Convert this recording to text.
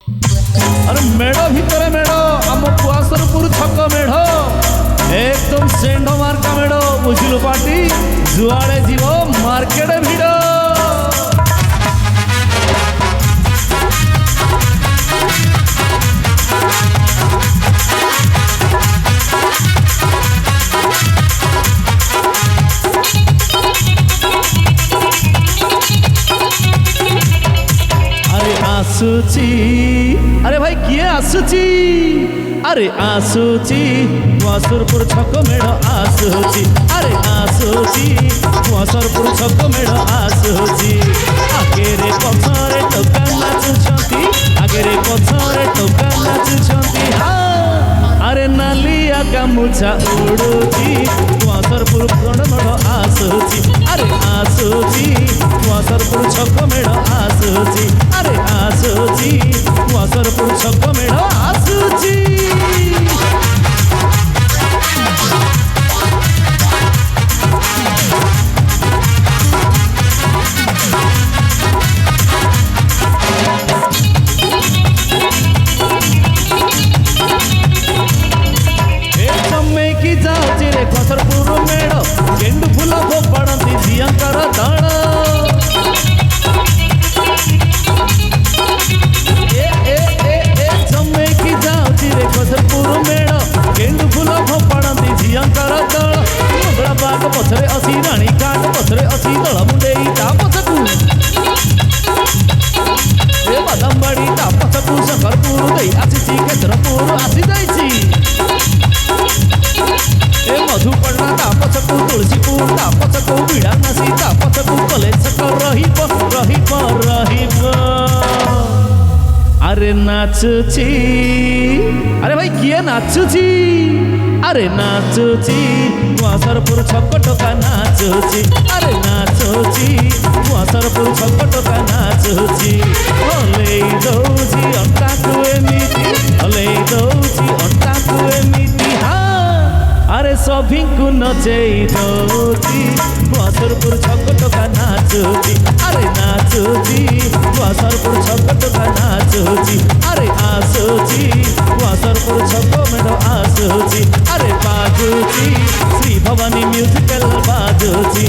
अरे मेढ़ भितर मेढ़ आम कुआसरपुर छक मेढ़ एकदम सेंड मार्का मेढ़ बुझिलु पार्टी जुआड़े जीव मार्केट भिड़। आसुची अरे भाई किए आसुची अरे आसुची कुआसरपुर छक मेढ़ आसुची अरे आसुची कुआसरपुर छक मेढ़ आसुची आगे रे पछरे टोका नाचुछंती आगे रे पछरे टोका नाचुछंती अरे नालिया गामुछा उड़ुची कुआसरपुर मेढ़ आसुची अरे आसुची कुआसरपुर छक मेढ़ आसुची अरे आसुची कुआसरपुर छक मेढ़ आसुची। कुआसरपुर मेढ़ गेंडु फूल फोपाड़ती झियांकर दल जमेकी जाऊँगी रे कुआसरपुर मेढ़ गेंडु फूल फोपाड़ती झियांकर दल मंगला बाग पछरे असी राणी घाट पछरे असी दल मुंडेई ता पछकू बादामबाड़ी ता पछकू शकरपुर दे आसी केन्द्रपुर आसी जाइछि मधुपड़ा ता पछकू तुलसीपुर ता पछकू बिड़ानासी ता पछकू कलेज रहिब रहिब रहिब। अरे नाचुची अरे भाई किए नाचुची अरे नाचुची कुआसरपुर छक टोका नाचुची अरे नाचुची कुआसरपुर छक टोका नाचुची हलेई दौची अंटाकू एमिति हलेई दौची अंटाकू एमिति अरे सभी को नचेई दौची कुआसरपुर छक टोका नाचुची अरे नाचुची कुआसरपुर छक टोका नाचुची अरे आसुची कुआसरपुर छक मेढ़ आसुची अरे बाजुची श्री भवानी म्यूजिकल बाजुची।